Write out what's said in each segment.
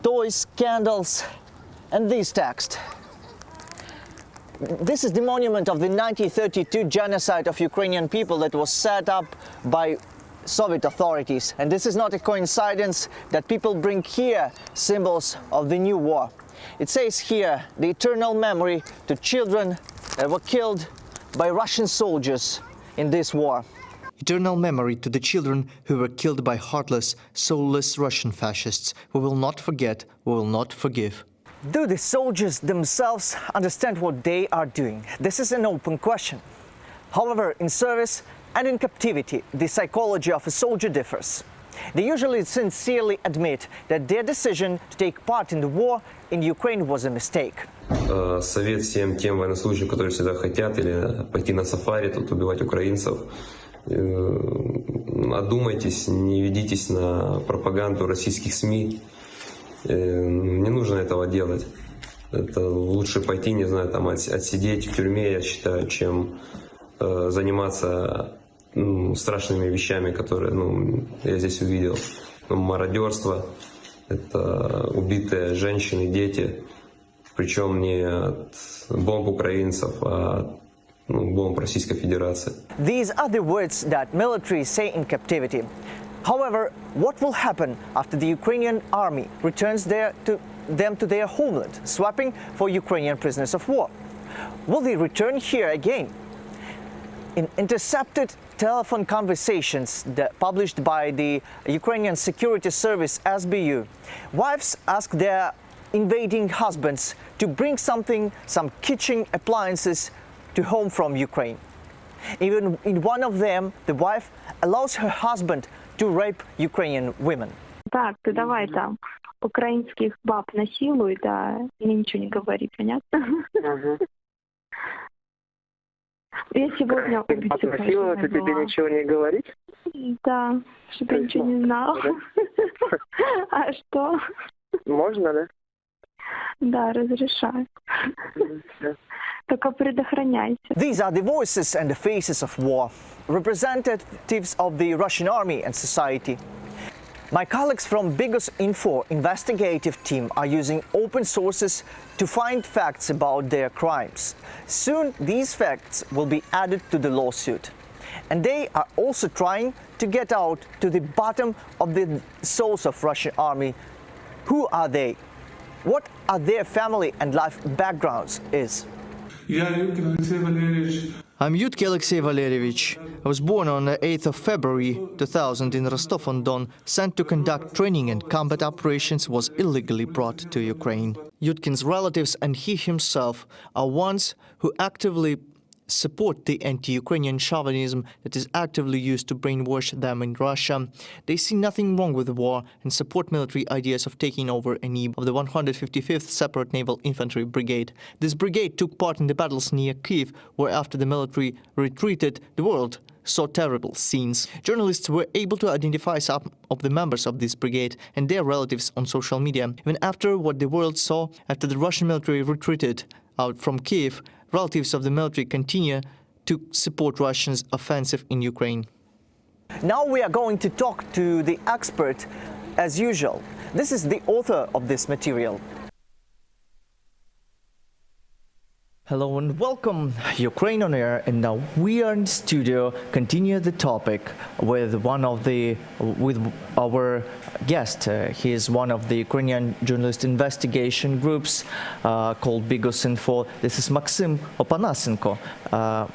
toys, candles, and this text. This is the monument of the 1932 genocide of Ukrainian people that was set up by Soviet authorities. And this is not a coincidence that people bring here symbols of the new war. It says here, the eternal memory to children that were killed by Russian soldiers in this war. Eternal memory to the children who were killed by heartless, soulless Russian fascists. We will not forget, we will not forgive. Do the soldiers themselves understand what they are doing? This is an open question. However, in service and in captivity, the psychology of a soldier differs. They usually sincerely admit that their decision to take part in the war in Ukraine was a mistake. Совет всем тем военнослужащим, которые всегда хотят или пойти на сафари, тут убивать украинцев. Одумайтесь, не ведитесь на пропаганду российских СМИ. Не нужно этого делать. Это лучше пойти, не знаю, там отсидеть в тюрьме, я считаю, чем заниматься страшными вещами, которые я здесь увидел. Мародерство, это убитые женщины, дети, причем не от бомб украинцев, а от бомб Российской Федерации. These are the words that military say in captivity. However, what will happen after the Ukrainian army returns them to their homeland, swapping for Ukrainian prisoners of war? Will they return here again? In intercepted telephone conversations published by the Ukrainian Security Service SBU, wives ask their invading husbands to bring some kitchen appliances to home from Ukraine. Even in one of them, the wife allows her husband to rape Ukrainian women. Так, ты давай там украинских баб насилуй, да, и ничего не говори, понятно? Я сегодня убийцу насиловать, и тебе ничего не говорить? Да, чтобы я ничего не знала. А что? Можно, да? Да, разрешаю. Только предохраняйся. These are the voices and the faces of war, representatives of the Russian army and society. My colleagues from Bigos Info investigative team are using open sources to find facts about their crimes. Soon these facts will be added to the lawsuit. And they are also trying to get out to the bottom of the souls of Russian army. Who are they? What are their family and life backgrounds is? I'm Yudkin Alexey Valerievich. I was born on the 8th of February 2000 in Rostov-on-Don, sent to conduct training and combat operations, was illegally brought to Ukraine. Yudkin's relatives and he himself are ones who actively support the anti-Ukrainian chauvinism that is actively used to brainwash them in Russia. They see nothing wrong with the war and support military ideas of taking over any of the 155th Separate Naval Infantry Brigade. This brigade took part in the battles near Kiev, where after the military retreated, the world saw terrible scenes. Journalists were able to identify some of the members of this brigade and their relatives on social media. Even after what the world saw, after the Russian military retreated out from Kiev, relatives of the military continue to support Russia's offensive in Ukraine. Now we are going to talk to the expert as usual. This is the author of this material. Hello and welcome, Ukraine on Air, and now we are in the studio, continue the topic with our guest. He is one of the Ukrainian journalist investigation groups called Bigos Info. This is Maxim Opanasenko.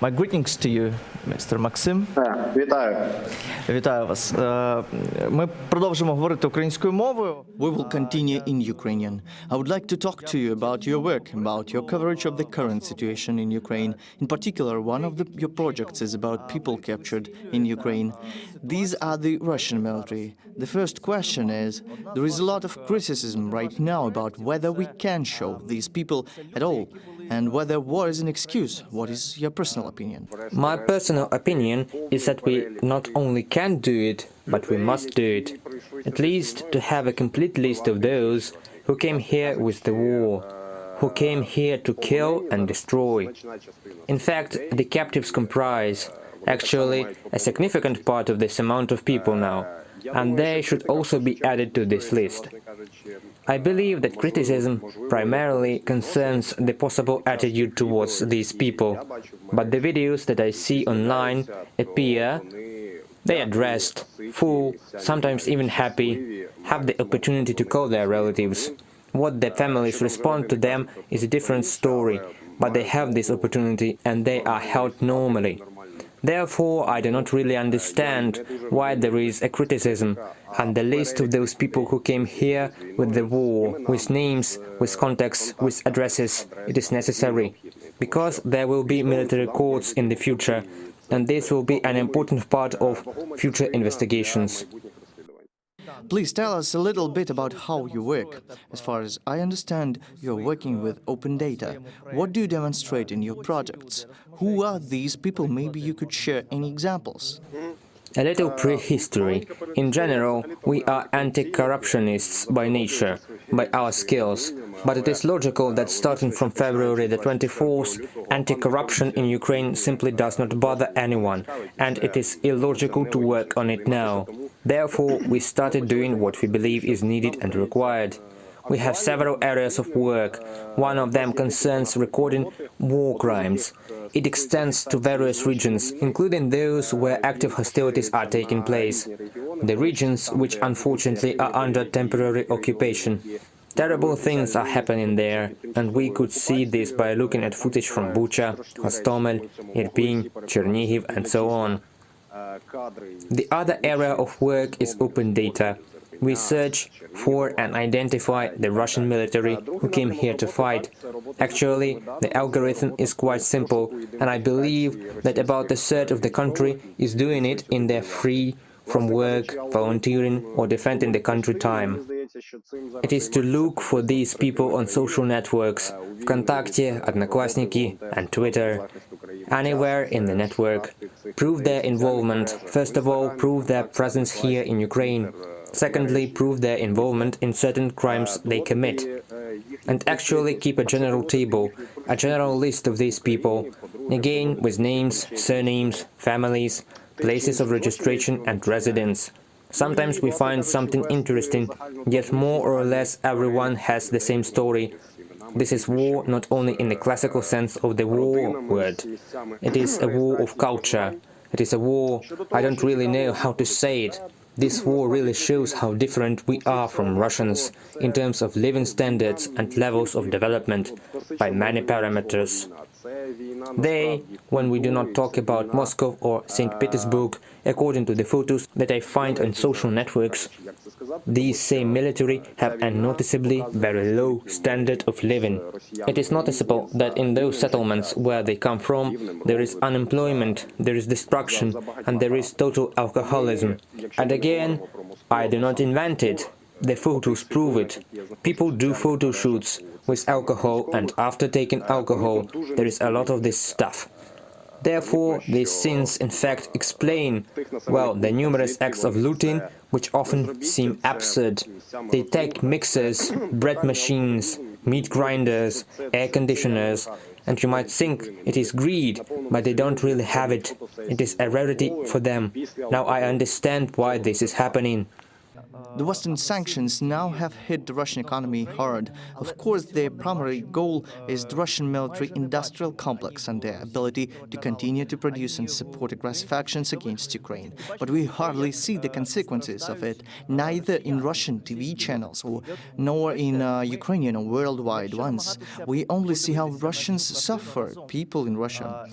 My greetings to you, Mr. Maxim. Вітаю. Вітаю вас. Ми продовжимо говорити українською мовою. We will continue in Ukrainian. I would like to talk to you about your work, about your coverage of the current situation in Ukraine. In particular, one of your projects is about people captured in Ukraine. These are the Russian military. The first question is, there is a lot of criticism right now about whether we can show these people at all, and whether war is an excuse. What is your personal opinion? My personal opinion is that we not only can do it, but we must do it. At least to have a complete list of those who came here with the war, who came here to kill and destroy. In fact, the captives comprise actually a significant part of this amount of people now, and they should also be added to this list. I believe that criticism primarily concerns the possible attitude towards these people, but the videos that I see online appear they are dressed, full, sometimes even happy, have the opportunity to call their relatives. What their families respond to them is a different story, but they have this opportunity and they are held normally. Therefore, I do not really understand why there is a criticism, and the list of those people who came here with the war, with names, with contacts, with addresses, it is necessary, because there will be military courts in the future, and this will be an important part of future investigations. Please tell us a little bit about how you work. As far as I understand, you're working with open data. What do you demonstrate in your projects? Who are these people? Maybe you could share any examples. A little prehistory. In general, we are anti-corruptionists by nature, by our skills, but it is logical that starting from February the 24th, anti-corruption in Ukraine simply does not bother anyone, and it is illogical to work on it now. Therefore, we started doing what we believe is needed and required. We have several areas of work. One of them concerns recording war crimes. It extends to various regions, including those where active hostilities are taking place. The regions which unfortunately are under temporary occupation. Terrible things are happening there, and we could see this by looking at footage from Bucha, Hostomel, Irpin, Chernihiv, and so on. The other area of work is open data. We search for and identify the Russian military who came here to fight. Actually, the algorithm is quite simple, and I believe that about a third of the country is doing it in their free from work, volunteering or defending the country time. It is to look for these people on social networks, ВКонтакте, Одноклассники and Twitter, anywhere in the network. Prove their involvement. First of all, prove their presence here in Ukraine. Secondly, prove their involvement in certain crimes they commit. And actually keep a general table, a general list of these people, again with names, surnames, families, places of registration and residence. Sometimes we find something interesting, yet more or less everyone has the same story. This is war not only in the classical sense of the war word. It is a war of culture. It is a war, I don't really know how to say it. This war really shows how different we are from Russians in terms of living standards and levels of development by many parameters. They, when we do not talk about Moscow or St. Petersburg, according to the photos that I find on social networks, these same military have a noticeably very low standard of living. It is noticeable that in those settlements where they come from, there is unemployment, there is destruction, and there is total alcoholism. And again, I do not invent it. The photos prove it. People do photo shoots with alcohol, and after taking alcohol, there is a lot of this stuff. Therefore, these scenes in fact explain, well, the numerous acts of looting, which often seem absurd. They take mixers, bread machines, meat grinders, air conditioners, and you might think it is greed, but they don't really have it. It is a rarity for them. Now I understand why this is happening. The Western sanctions now have hit the Russian economy hard. Of course, their primary goal is the Russian military-industrial complex and their ability to continue to produce and support aggressive actions against Ukraine. But we hardly see the consequences of it, neither in Russian TV channels nor in Ukrainian or worldwide ones. We only see how Russians suffer, people in Russia.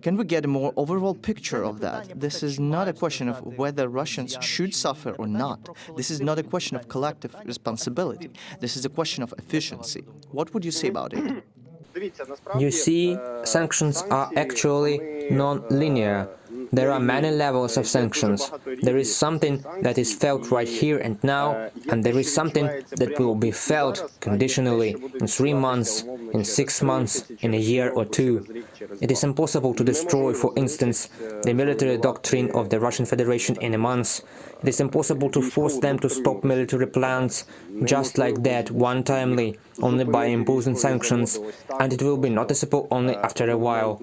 Can we get a more overall picture of that? This is not a question of whether Russians should suffer or not. This is not a question of collective responsibility. This is a question of efficiency. What would you say about it? You see, sanctions are actually non-linear. There are many levels of sanctions. There is something that is felt right here and now, and there is something that will be felt conditionally in 3 months, in 6 months, in a year or 2. It is impossible to destroy, for instance, the military doctrine of the Russian Federation in a month. It is impossible to force them to stop military plans just like that, one-timely, only by imposing sanctions, and it will be noticeable only after a while.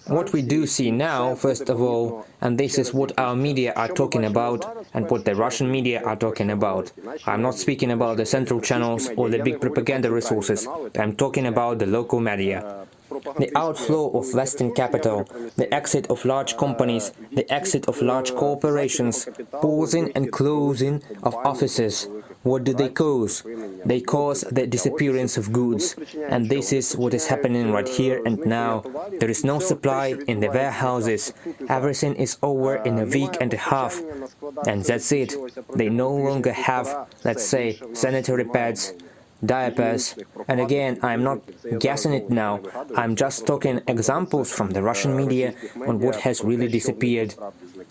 What we do see now, first of all, and this is what our media are talking about and what the Russian media are talking about. I'm not speaking about the central channels or the big propaganda resources, I'm talking about the local media. The outflow of Western capital, the exit of large companies, the exit of large corporations, pausing and closing of offices. What do they cause? They cause the disappearance of goods, and this is what is happening right here and now. There is no supply in the warehouses, everything is over in a week and a half, and that's it. They no longer have, let's say, sanitary pads, diapers, and again, I'm not guessing it now, I'm just talking examples from the Russian media on what has really disappeared.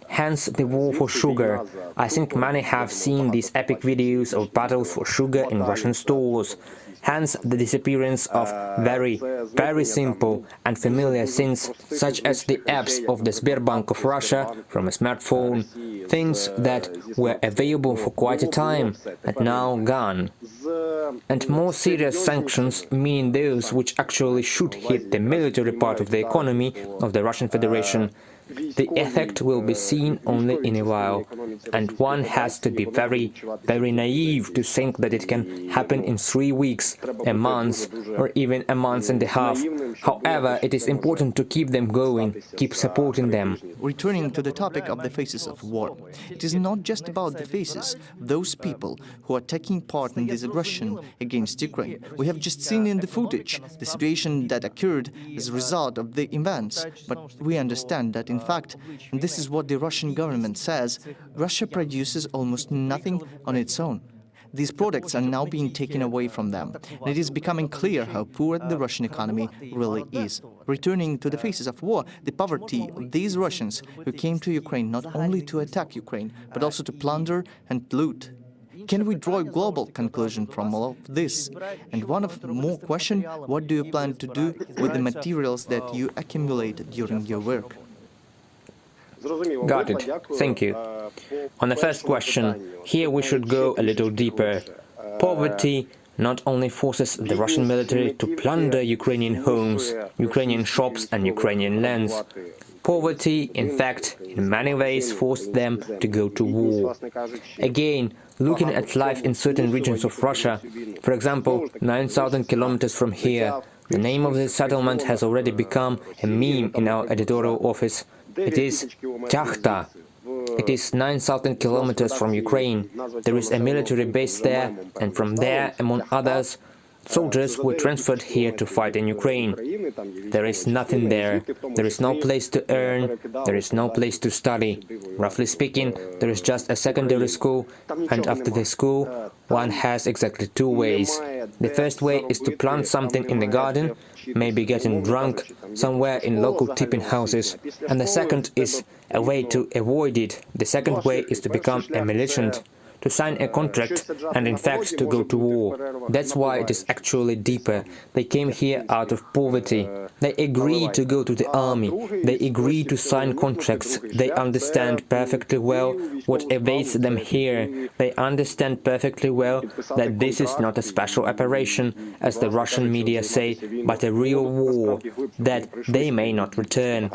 Hence the war for sugar. I think many have seen these epic videos of battles for sugar in Russian stores. Hence the disappearance of very simple and familiar things such as the apps of the Sberbank of Russia from a smartphone, things that were available for quite a time and now gone. And more serious sanctions, meaning those which actually should hit the military part of the economy of the Russian Federation, the effect will be seen only in a while, and one has to be very naive to think that it can happen in 3 weeks, a month, or even a month and a half. However, it is important to keep them going, keep supporting them. Returning to the topic of the faces of war, it is not just about the faces, those people who are taking part in this aggression against Ukraine. We have just seen in the footage the situation that occurred as a result of the events, but we understand that in fact, and this is what the Russian government says, Russia produces almost nothing on its own. These products are now being taken away from them, and it is becoming clear how poor the Russian economy really is. Returning to the faces of war, the poverty of these Russians who came to Ukraine not only to attack Ukraine, but also to plunder and loot. Can we draw a global conclusion from all of this? And one more question, what do you plan to do with the materials that you accumulated during your work? Got it. Thank you. On the first question, here we should go a little deeper. Poverty not only forces the Russian military to plunder Ukrainian homes, Ukrainian shops and Ukrainian lands. Poverty, in fact, in many ways forced them to go to war. Again, looking at life in certain regions of Russia, for example, 9,000 kilometers from here, the name of the settlement has already become a meme in our editorial office. It is Tyakhta. It is 9,000 kilometers from Ukraine. There is a military base there, and from there, among others, soldiers were transferred here to fight in Ukraine. There is nothing there. There is no place to earn. There is no place to study. Roughly speaking, there is just a secondary school, and after the school, one has exactly 2 ways. The first way is to plant something in the garden, maybe getting drunk somewhere in local tipping houses, and the second is a way to avoid it. The second way is to become a militant, to sign a contract and in fact to go to war. That's why it is actually deeper. They came here out of poverty. They agree to go to the army. They agree to sign contracts. They understand perfectly well what awaits them here. They understand perfectly well that this is not a special operation, as the Russian media say, but a real war, that they may not return.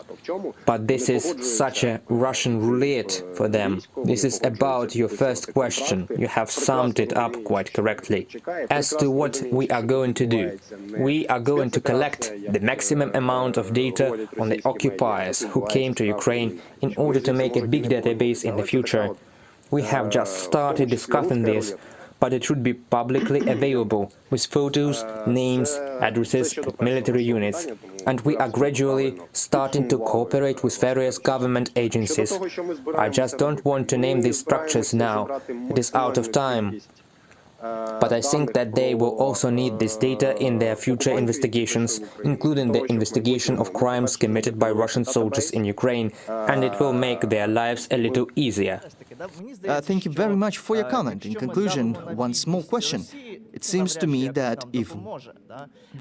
But this is such a Russian roulette for them. This is about your first question. You have summed it up quite correctly. As to what we are going to do, we are going to collect the maximum amount of data on the occupiers who came to Ukraine in order to make a big database in the future. We have just started discussing this, but it should be publicly available, with photos, names, addresses, and military units. And we are gradually starting to cooperate with various government agencies. I just don't want to name these structures now, it is out of time. But I think that they will also need this data in their future investigations, including the investigation of crimes committed by Russian soldiers in Ukraine, and it will make their lives a little easier. Thank you very much for your comment. In conclusion, one small question. It seems to me that if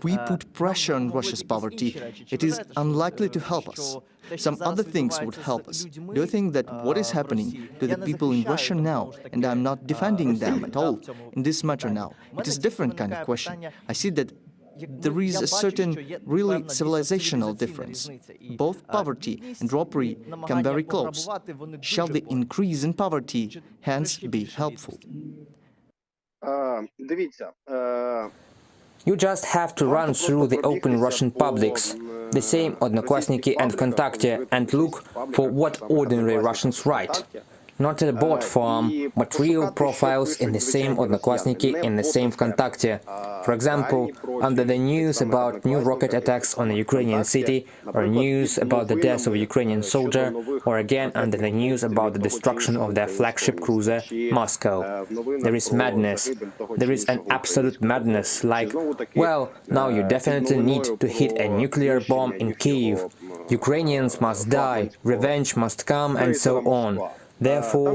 we put pressure on Russia's poverty, it is unlikely to help us. Some other things would help us. Do you think that what is happening to the people in Russia now, and I'm not defending them at all in this matter now, it is a different kind of question. I see that There is a certain really civilizational difference. Both poverty and robbery come very close. Shall the increase in poverty hence be helpful? Дивіться, You just have to run through the open Russian publics, the same Odnoklassniki and Vkontakte, and look for what ordinary Russians write. Not a bot farm, but real profiles in the same Odnoklassniki, in the same Vkontakte. For example, under the news about new rocket attacks on a Ukrainian city, or news about the death of a Ukrainian soldier, or again under the news about the destruction of their flagship cruiser, Moscow. There is madness. There is an absolute madness, like, well, now you definitely need to hit a nuclear bomb in Kyiv. Ukrainians must die, revenge must come, and so on. Therefore,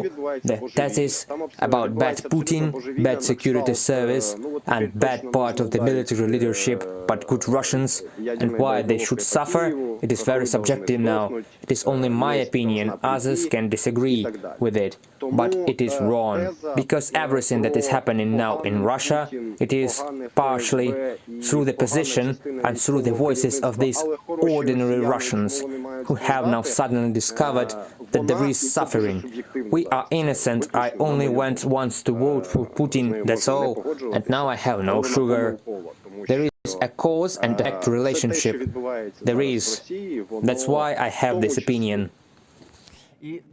the thesis about bad Putin, bad security service, and bad part of the military leadership, but good Russians, and why they should suffer, it is very subjective now. It is only my opinion, others can disagree with it. But it is wrong, because everything that is happening now in Russia, it is partially through the position and through the voices of these ordinary Russians, who have now suddenly discovered that there is suffering. We are innocent, I only went once to vote for Putin, that's all, and now I have no sugar. There is a cause and effect relationship. There is. That's why I have this opinion.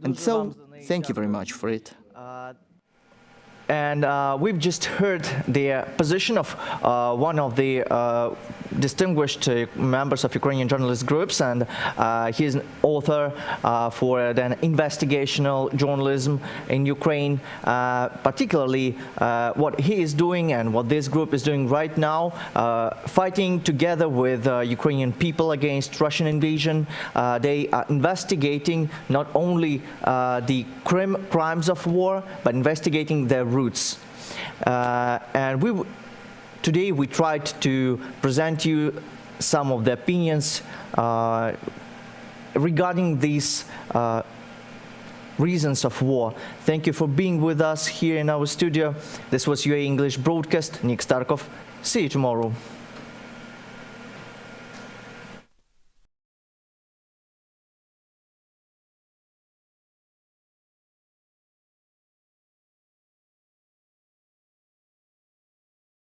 And so, thank you very much for it. And we've just heard the position of one of the distinguished members of Ukrainian journalist groups, and he is an author for the investigational journalism in Ukraine, particularly what he is doing and what this group is doing right now, fighting together with Ukrainian people against Russian invasion. They are investigating not only the crimes of war, but investigating their roots. And today we tried to present you some of the opinions regarding these reasons of war. Thank you for being with us here in our studio. This was UA English Broadcast. Nick Starkov. See you tomorrow.